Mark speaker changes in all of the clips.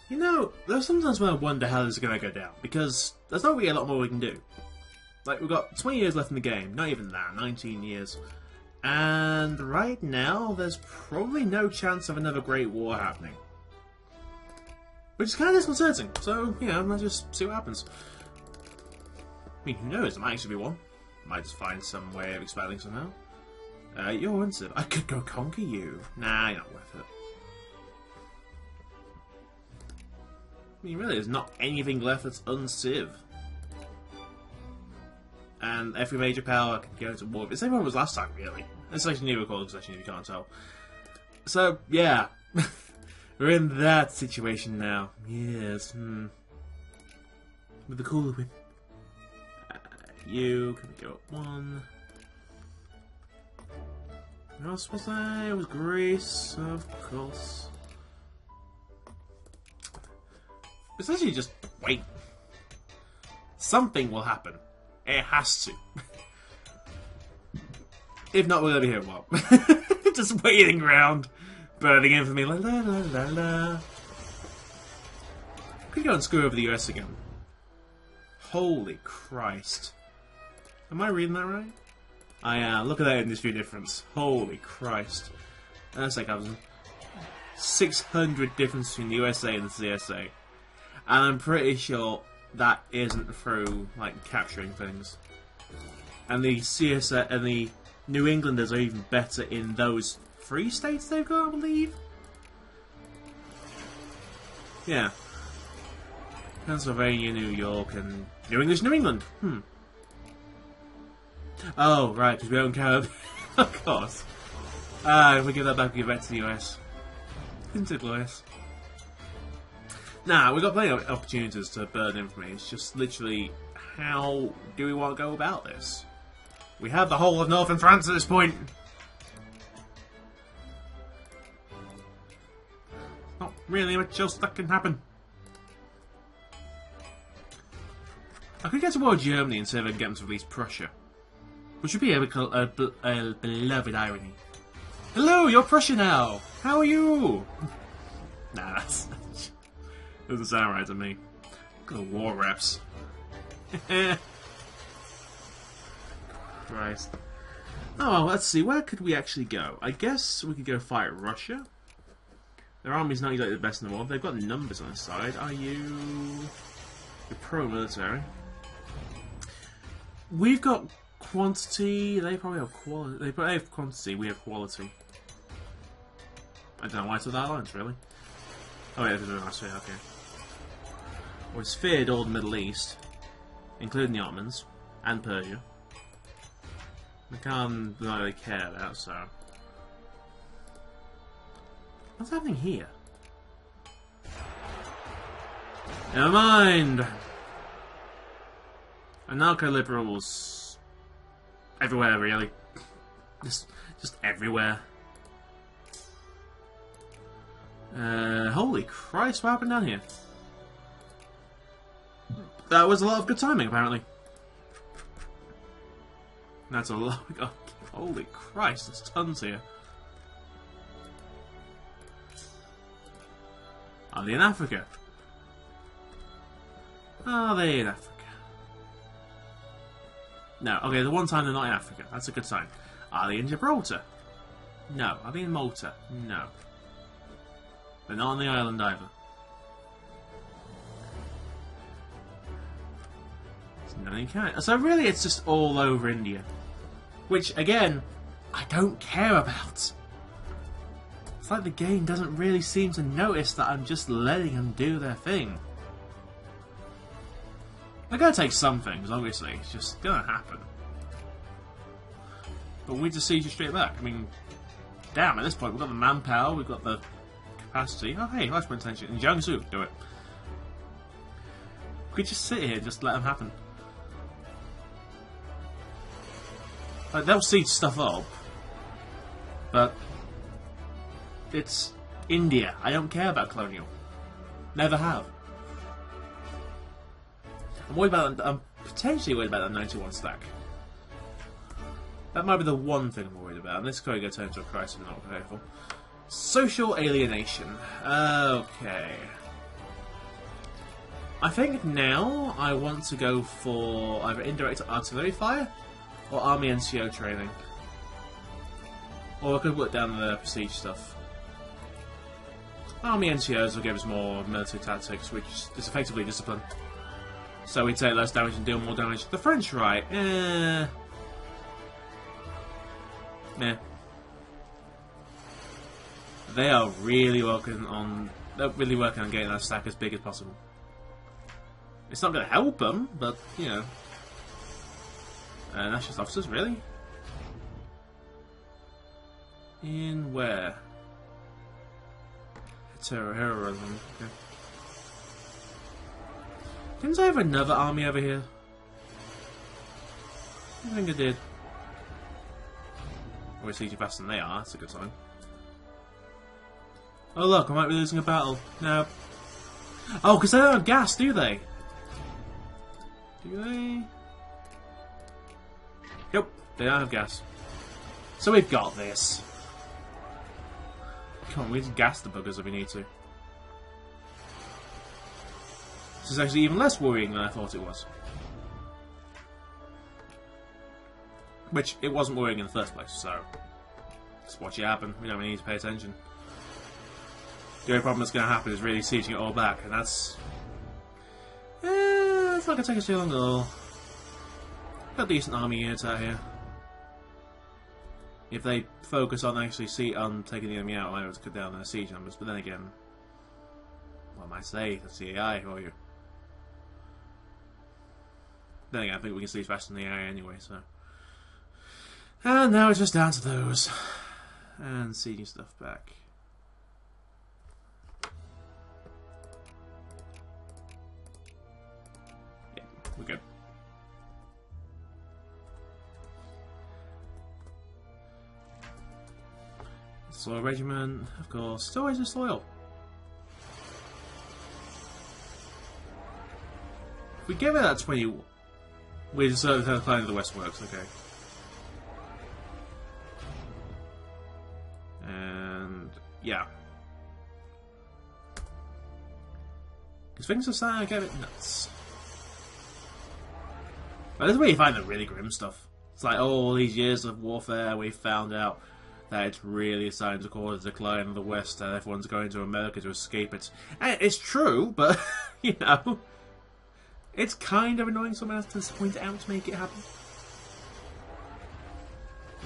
Speaker 1: You know, there's sometimes when I wonder how this is going to go down, because there's not really a lot more we can do. Like, we've got 20 years left in the game, not even that, 19 years. And right now, there's probably no chance of another Great War happening. Which is kind of disconcerting, so, you know, let's just see what happens. I mean, who knows, it might actually be one. Might just find some way of expanding somehow. You're unciv. I could go conquer you. Nah, you're not worth it. I mean, really, there's not anything left that's unciv. And every major power can go to war. The same one was last time, really. It's actually new recording session if you can't tell. So, yeah. We're in that situation now. Yes, With the cooler whip. You can go up one. Where else was there? It was Greece, of course. Essentially just wait. Something will happen. It has to. If not, we're gonna be here a while. Just waiting around. Burning in for me. La la la la la. Could go and screw over the US again. Holy Christ. Am I reading that right? I am. Look at that industry difference. Holy Christ. That's like 600 difference between the USA and the CSA. And I'm pretty sure that isn't through, like, capturing things. And the CSA and the New Englanders are even better in those 3 states they've got, I believe? Yeah. Pennsylvania, New York, and New English, New England. Oh, right, because we don't care. Of course. If we give that back, we give it back to the US. Isn't it glorious? Nah, we've got plenty of opportunities to burn in for me. It's just literally, how do we want to go about this? We have the whole of northern France at this point. Not really much else that can happen. I could get to war Germany and see if I can get them to release Prussia. Which would be a beloved irony. Hello, you're Prussia now! How are you? Nah, that's... doesn't sound right to me. Look at the war reps. Christ. Oh, let's see, where could we actually go? I guess we could go fight Russia. Their army's not exactly the best in the world. They've got numbers on their side. Are you... You're pro-military. We've got quantity. They probably have quality. They probably have quantity. We have quality. I don't know why I took that alliance, really. Oh, yeah, there's a sphere, okay. Well, it's feared all the Middle East, including the Ottomans, and Persia. I can't really care about, so... What's happening here? Never mind! Anarcho-liberals... everywhere, really. Just everywhere. Holy Christ, what happened down here? That was a lot of good timing, apparently. That's a lot. Oh, holy Christ, there's tons here. Are they in Africa? Are they in Africa? No. Okay, the one time they're not in Africa. That's a good sign. Are they in Gibraltar? No. Are they in Malta? No. They're not on the island either. Nothing can. So really, it's just all over India, which again, I don't care about. It's like the game doesn't really seem to notice that I'm just letting them do their thing. They're gonna take some things, obviously. It's just gonna happen. But we just siege you straight back. I mean, damn. At this point, we've got the manpower, we've got the capacity. Oh hey, nice potential. In Jiangsu, do it. We could just sit here and just let them happen. Like, they'll siege stuff up, but it's India. I don't care about colonial. Never have. I'm worried about. I'm potentially worried about that 91 stack. That might be the one thing I'm worried about. And this could go turn into a crisis if I'm not careful. Social alienation. Okay. I think now I want to go for either indirect artillery fire or army NCO training. Or I could work down the prestige stuff. Army NCOs will give us more military tactics, which is effectively discipline. So we take less damage and deal more damage. The French right, meh. They are really working on getting that stack as big as possible. It's not going to help them, but you know. That's just officers, really. In where? Heroism. Okay. Didn't I have another army over here? I think I did. We're sieging faster than they are. That's a good sign. Oh look, I might be losing a battle. No. Oh, because they don't have gas, do they? Do they? Nope, they don't have gas. So we've got this. Come on, we can gas the buggers if we need to. This is actually even less worrying than I thought it was. Which, it wasn't worrying in the first place, so... just watch it happen. We don't really need to pay attention. The only problem that's going to happen is really sieging it all back, and that's... it's not going to take us too long at all. Got decent army units out here. If they focus on actually taking the enemy out, I might be able to cut down their siege numbers, but then again... what am I say? That's the AI for you. Then again, I think we can siege faster than the AI anyway, so... and now it's just down to those. And sieging stuff back. Yeah, we're good. Soil Regiment, of course. Still always disloyal. If we give it that 20... we deserve to have Clan of the West works, okay. And... yeah. Because things are starting to get a bit nuts. But this is where you find the really grim stuff. It's like, oh, all these years of warfare, we found out that it's really starting to cause a decline of the West, and everyone's going to America to escape it. And it's true, but, you know, it's kind of annoying someone else to point it out to make it happen.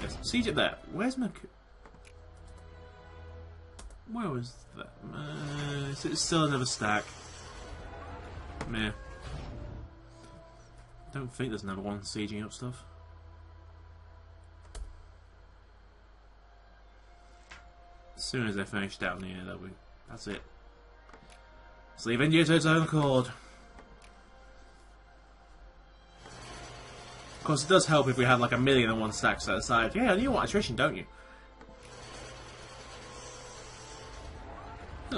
Speaker 1: Yes, siege it there. Where's my... where was that? It's still another stack. Meh. Don't think there's another one sieging up stuff. As soon as they're finished down here, that's it. Just leave India to its own accord. Of course, it does help if we had like 1,000,001 stacks set aside. Yeah, you want attrition, don't you?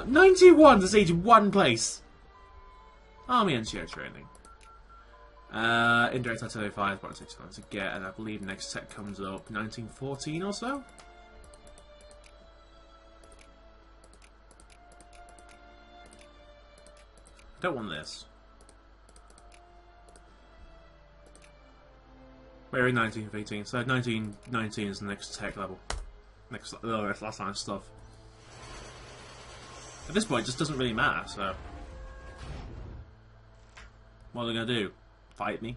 Speaker 1: 91 to siege in one place. Army NCO training. Indirect artillery fire is about 6 times to get, and I believe next tech comes up 1914 or so. Don't want this. We're in 1918, so 1919 is the next tech level. Last line of stuff. At this point, it just doesn't really matter, so... what are they going to do? Fight me?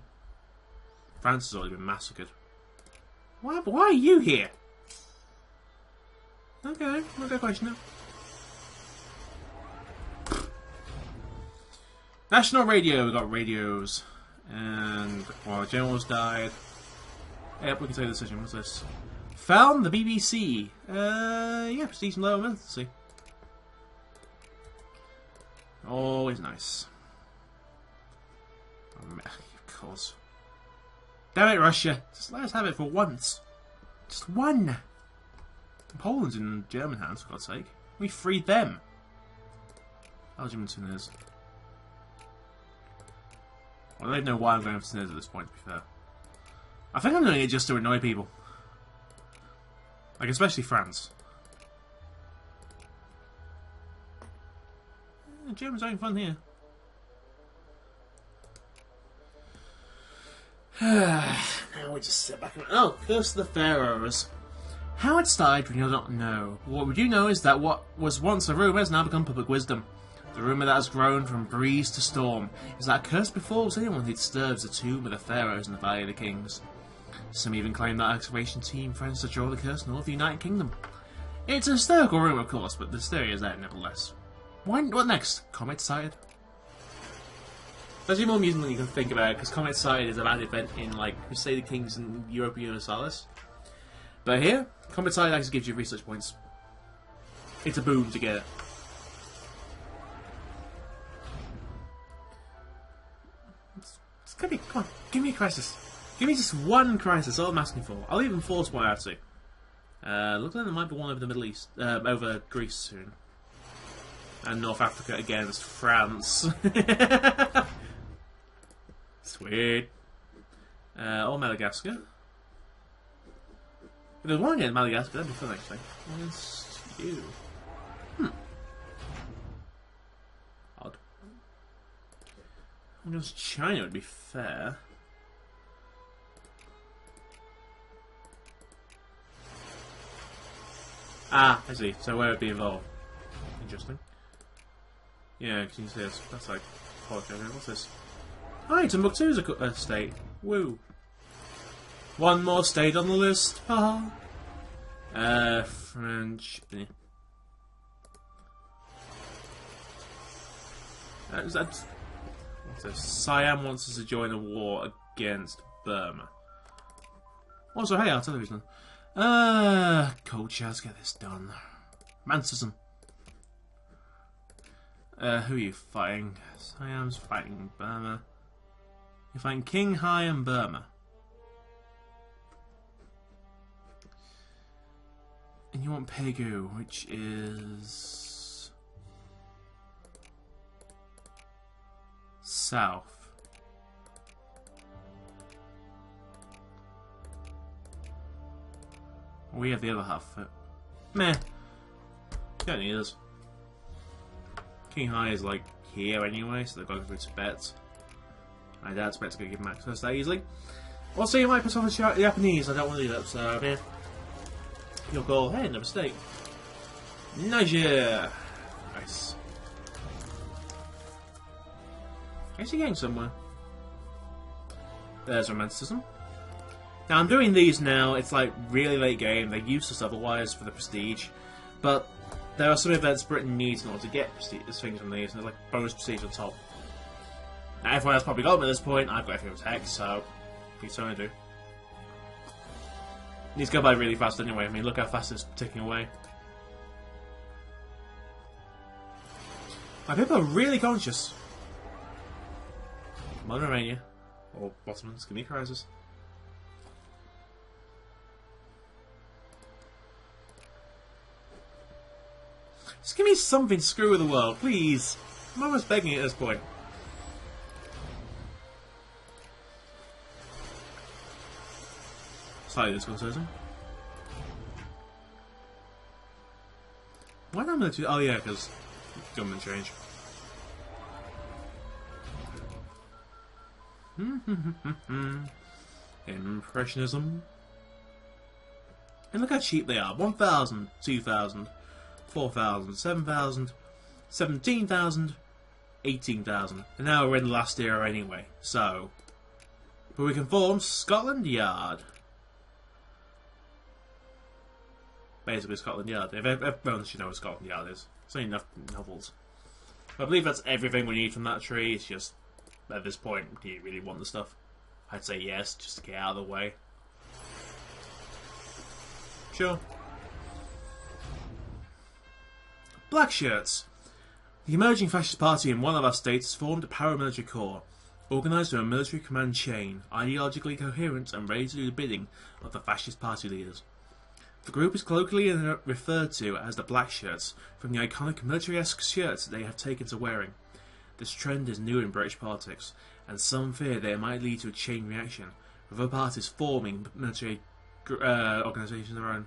Speaker 1: France has already been massacred. Why are you here? Okay, I'll go question it. National radio, we got radios. And, well, generals died. Yep, we can take the decision. What's this? Found the BBC. Yeah, prestige and low militancy. Always nice. Oh, of course. Damn it, Russia. Just let us have it for once. Just one. Poland's in German hands, for God's sake. We freed them. Belgium and Tunisia. I don't even know why I'm going for Tunisia at this point, to be fair. I think I'm doing it just to annoy people. Like, especially France. Yeah, Germans are having fun here. Now we just sit back and... Oh, Curse of the Pharaohs. How it started, we do not know. What we do know is that what was once a rumour has now become public wisdom. The rumour that has grown from breeze to storm is that a curse befalls anyone who disturbs the tomb of the pharaohs in the Valley of the Kings. Some even claim that excavation team friends to draw the curse north of the United Kingdom. It's a historical rumour, of course, but the theory is there nevertheless. What next? Comet sighted? That's more amusing than you can think about it, because Comet sighted is a bad event in, like, Crusader Kings and Europa Universalis. But here, Comet sighted actually gives you research points. It's a boom to get it. It's gonna be, come on, give me a crisis. Give me just one crisis, all I'm asking for. I'll even force one out to. Looks like there might be one over the Middle East, over Greece soon. And North Africa against France. Sweet. Or Madagascar. If there's one against Madagascar, that'd be fun actually. Against you. Odd. Against China would be fair. Ah, I see. So where would it be involved? Interesting. Yeah, can you see this? That's like... What's this? Hi, Timbuktu's a state. Woo. One more state on the list. Haha. French... what's this? Siam wants us to join a war against Burma. Also, hey, I'll tell you reason. Culture, let's get this done. Mantism. Who are you fighting? Siam's fighting Burma. You're fighting King Hai and Burma. And you want Pegu, which is... south. We have the other half of it. Meh. Don't need us. King Hai is like here anyway, so they've got to go through Tibet. I doubt Tibet's going to give him access that easily. Also, you might piss off the Japanese, I don't want to do that, so yeah. Your goal, hey, no mistake. Niger! Nice. Actually getting somewhere. There's Romanticism. Now I'm doing these now, it's like really late game, they're useless otherwise for the prestige, but there are some events Britain needs in order to get prestige things from these, and there's like bonus prestige on top. Now everyone else probably got them at this point, I've got everything with tech, so please don't do. These go by really fast anyway, I mean look how fast it's ticking away. My people are really conscious. Come on, Romania. Or Ottomans, give me a crisis. Just give me something to screw with the world, please. I'm almost begging it at this point. Slightly disconcerting. Why not military? Oh yeah, because government change. Impressionism. And look how cheap they are. 1,000, 2,000, 4,000, 7,000, 17,000, 18,000. And now we're in the last era anyway. So, but we can form Scotland Yard. Basically Scotland Yard. Everyone should know what Scotland Yard is. It's only enough novels. I believe that's everything we need from that tree. It's just, at this point, do you really want the stuff? I'd say yes, just to get out of the way. Sure. Black Shirts. The emerging fascist party in one of our states has formed a paramilitary corps, organised through a military command chain, ideologically coherent and ready to do the bidding of the fascist party leaders. The group is colloquially referred to as the Black Shirts, from the iconic military-esque shirts that they have taken to wearing. This trend is new in British politics, and some fear that it might lead to a chain reaction, with other parties forming military organisations of their own.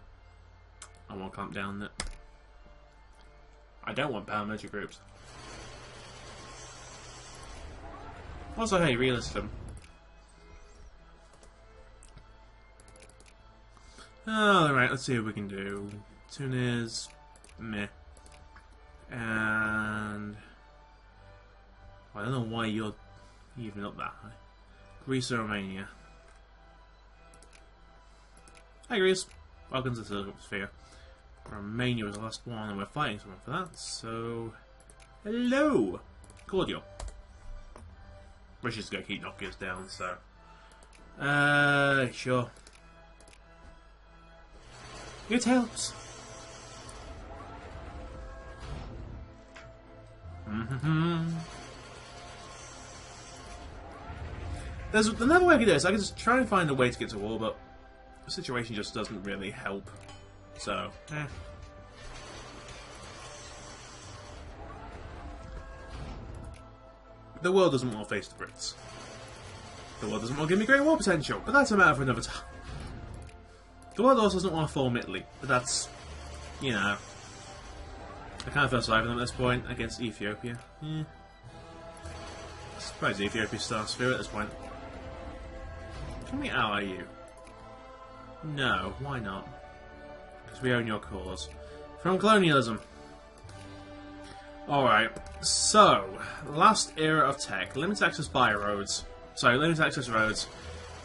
Speaker 1: I want to clamp down that. I don't want paramilitary groups. Also, hey, realism. Alright, let's see what we can do. Tunis, meh. And... I don't know why you're even up that high. Greece or Romania. Hi Greece, welcome to the Silver Sphere. Romania was the last one and we're fighting someone for that, so... Hello! Cordial. Russia's gonna keep knocking us down, so... Sure. It helps. There's another way I could do this. I could just try and find a way to get to war, but the situation just doesn't really help. So, The world doesn't want to face the Brits. The world doesn't want to give me great war potential, but that's a matter for another time. The world also doesn't want to form Italy, but that's, you know, I can't feel sorry for them at this point against Ethiopia. Yeah. I suppose Ethiopia's star sphere at this point. Can we ally you? No, why not? Because we own your cause. From colonialism. Alright, so, last era of tech. Limited access roads. Limited access roads.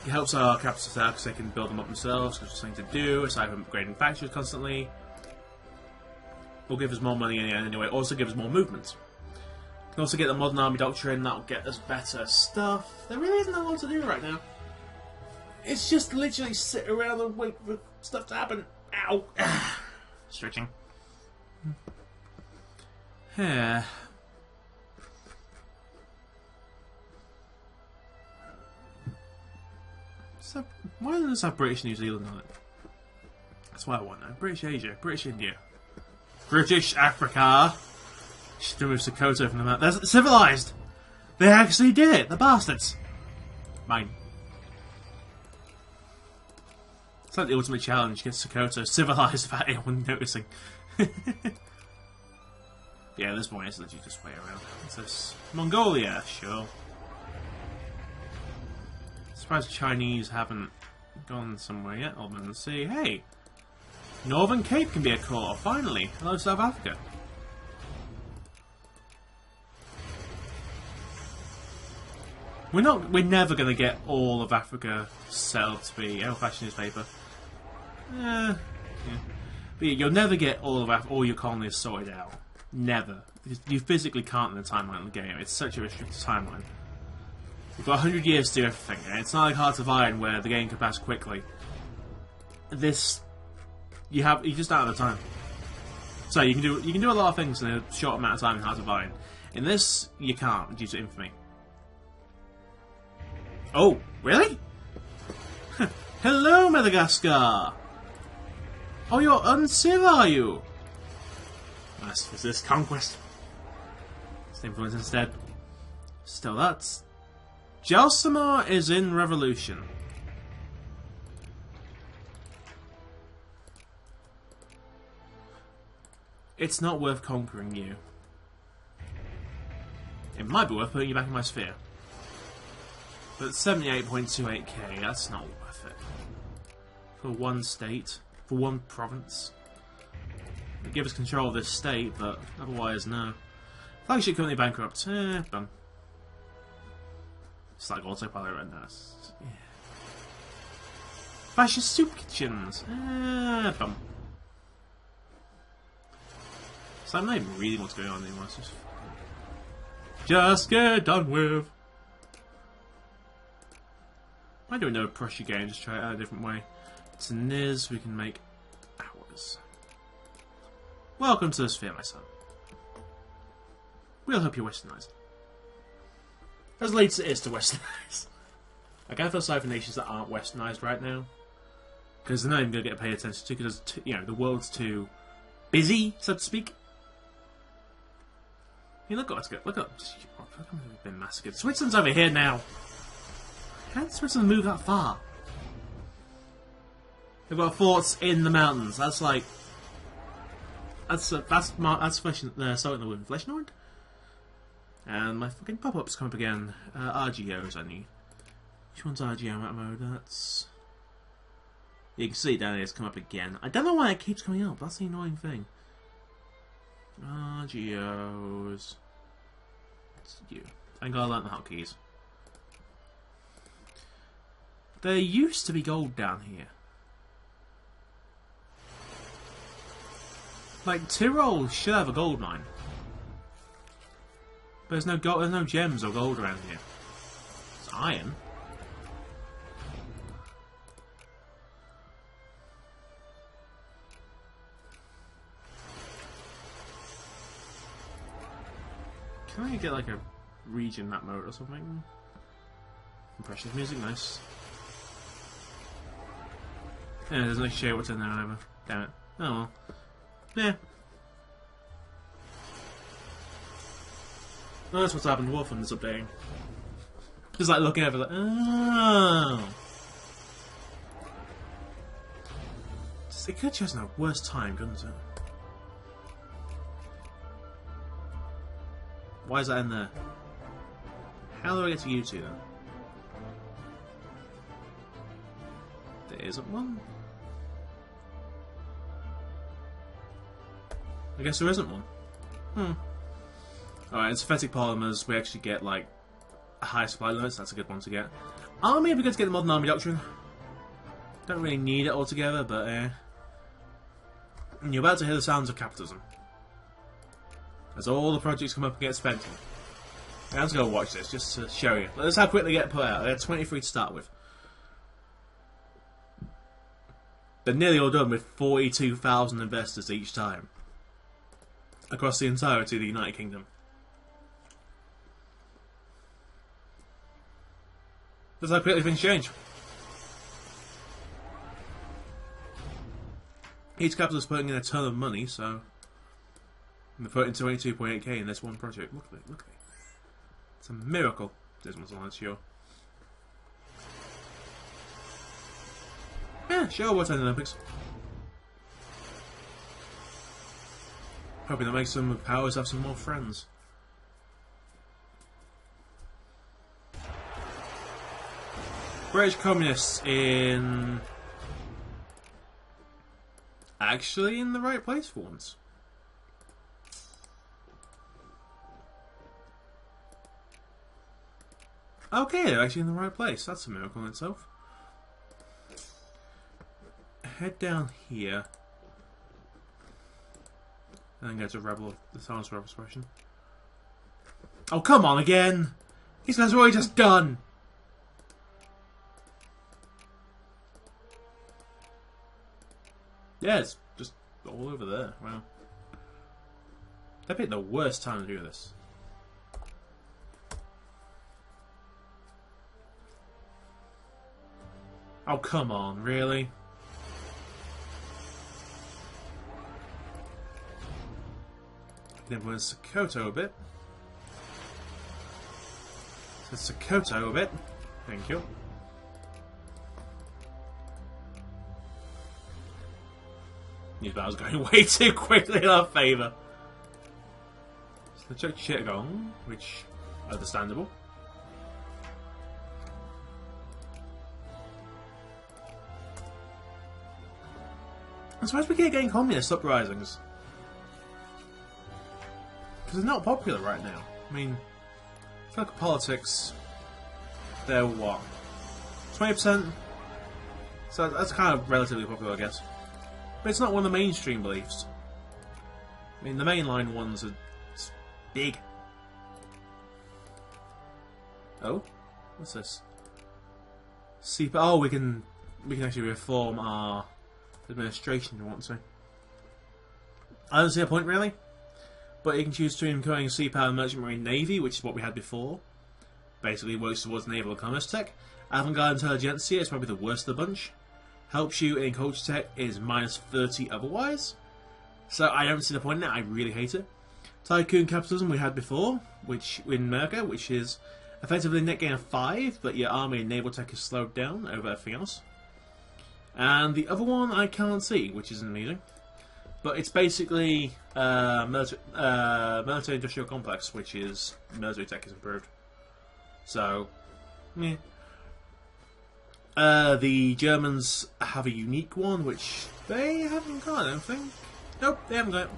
Speaker 1: It helps our capitalists out because they can build them up themselves, because there's something to do, aside from upgrading factories constantly. Will give us more money in the end anyway, also give us more movement. Can also get the modern army doctrine, that'll get us better stuff. There really isn't a lot to do right now. It's just literally sit around and wait for stuff to happen. Ow! Stretching. Yeah. So, why doesn't this have British New Zealand on it? That's what I want now. British Asia, British India, British Africa. Should remove Sokoto from the map. They're civilized! They actually did it! The bastards! Mine. It's like the ultimate challenge against Sokoto. Civilized without anyone noticing. Yeah, at this point it's literally just way around. What's this? Mongolia, sure. Surprised the Chinese haven't gone somewhere yet. I'll and see. Hey! Northern Cape can be a core, finally! Hello, South Africa. We're never gonna get all of Africa set up to be old-fashioned newspaper. Yeah. But you'll never get all your colonies sorted out. Never. You physically can't in the timeline of the game. It's such a restricted timeline. You've got 100 years to do everything, and it's not like Hearts of Iron where the game can pass quickly. This, you just don't have the time. So you can do a lot of things in a short amount of time in Hearts of Iron. In this, you can't due to infamy. Oh, really? Hello, Madagascar. Oh, you're uncivil, are you? Nice. Is this conquest? Let's influence instead. Still, that's... Jalsamar is in revolution. It's not worth conquering you. It might be worth putting you back in my sphere. But 78.28k, that's not worth it. For one state, for one province. It gives us control of this state, but otherwise, no. Flagship currently bankrupt. Done. It's like autopilot right now. Yeah. Fascist soup kitchens. Bum. So I'm not even reading what's going on anymore. It's just get done with. I don't know Prussia game, just try it out a different way. It's a Niz, we can make ours. Welcome to the sphere, my son. We'll help you westernize. As late as it is to westernize. I kind of feel sorry for nations that aren't westernized right now. Because they're not even going to get paid attention to, because, you know, the world's too busy, so to speak. I mean, look at what's good. Look at we've been massacred. Switzerland's over here now. How did Switzerland move that far? They've got forts in the mountains. That's like... That's flesh, salt in the wound. Flesh Nord? And my fucking pop-ups come up again. RGOs I need. Which one's RGO map mode? That's... You can see it down here, it's come up again. I don't know why it keeps coming up, that's the annoying thing. Geos. It's you. I gotta learn the hotkeys. There used to be gold down here. Like, Tyrol should have a gold mine. But there's no gold, there's no gems or gold around here. It's iron. Can I get like a region map mode or something? Impressions music, nice. Yeah, there's no share what's in there either. Damn it. Oh well. Yeah. Oh, that's what's happened to Wolf on this updating. Just like looking over like, oh. It could just know worst time, couldn't it? Why is that in there? How do I get to you two then? There isn't one? I guess there isn't one. Alright, in synthetic polymers we actually get like a high supply limit, so that's a good one to get. Army, it'd be good to get the modern army doctrine. Don't really need it altogether, but and you're about to hear the sounds of capitalism. As all the projects come up and get spent. I'm just going to watch this just to show you. Let's how quickly they get put out. They had 23 to start with. They're nearly all done with 42,000 investors each time. Across the entirety of the United Kingdom. That's how quickly things change. Each capitalist putting in a ton of money, so... And they're putting 22.8k in this one project. Look at it, look at it. It's a miracle. This one's not sure. Yeah, sure, what's in the Olympics? Hoping that makes some powers have some more friends. British communists in... Actually in the right place for once. Okay, they're actually in the right place. That's a miracle in itself. Head down here. And then go to Rebel, the Silence Rebel expression. Oh, come on again! These guys are already just done! Yeah, it's just all over there. Wow. They picked the worst time to do this. Oh, come on, really? Then we'll Sokoto a bit. So Sokoto a bit. Thank you. These battles going way too quickly in our favour. So the Czech Chittagong, which understandable. I'm surprised we keep getting communist uprisings. Because they're not popular right now. I mean, if you look at politics, they're what? 20%? So that's kind of relatively popular, I guess. But it's not one of the mainstream beliefs. I mean, the mainline ones are big. Oh? What's this? Oh, we can actually reform our administration if you want to. I don't see a point really, but you can choose between becoming a sea power merchant marine navy, which is what we had before. Basically works towards naval and commerce tech. Avant-garde intelligentsia is probably the worst of the bunch. Helps you in culture tech is minus 30 otherwise. So I don't see the point in it, I really hate it. Tycoon capitalism we had before, which in America, which is effectively net gain of 5, but your army and naval tech is slowed down over everything else. And the other one I can't see, which isn't amusing. But it's basically military industrial complex, which is military tech is improved. So, yeah. The Germans have a unique one, which they haven't got, I don't think. Nope, they haven't got it.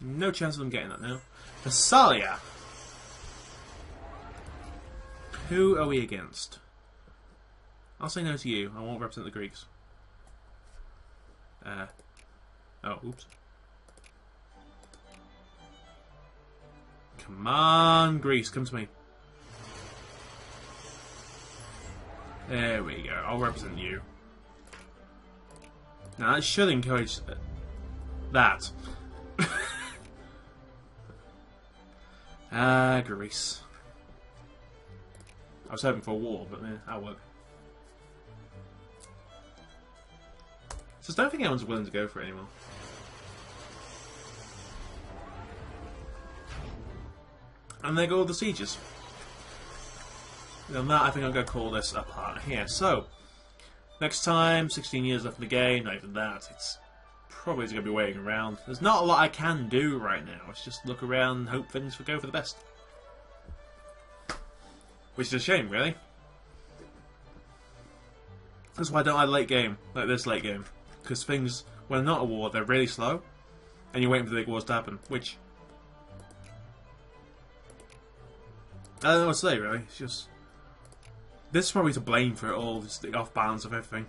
Speaker 1: No chance of them getting that now. Thessalia. Who are we against? I'll say no to you. I won't represent the Greeks. Oh, oops. Come on, Greece, come to me. There we go. I'll represent you. Now that should encourage that. Greece. I was hoping for a war, but that'll work. Just don't think anyone's willing to go for it anymore. And there go all the sieges. And on that, I think I'm going to call this a part here. So, next time, 16 years left in the game, not even that, it's probably going to be waiting around. There's not a lot I can do right now. It's just look around and hope things will go for the best. Which is a shame, really. That's why I don't like late game, like this late game. Because things, when they're not a war, they're really slow. And you're waiting for the big wars to happen, which... I don't know what to say, really. It's just... This is probably to blame for it all, just the off-balance of everything.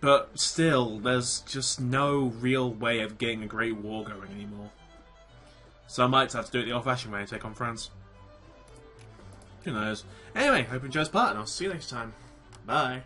Speaker 1: But still, there's just no real way of getting a great war going anymore. So I might have to do it the old-fashioned way and take on France. Who knows? Anyway, hope you enjoyed this part, and I'll see you next time. Bye.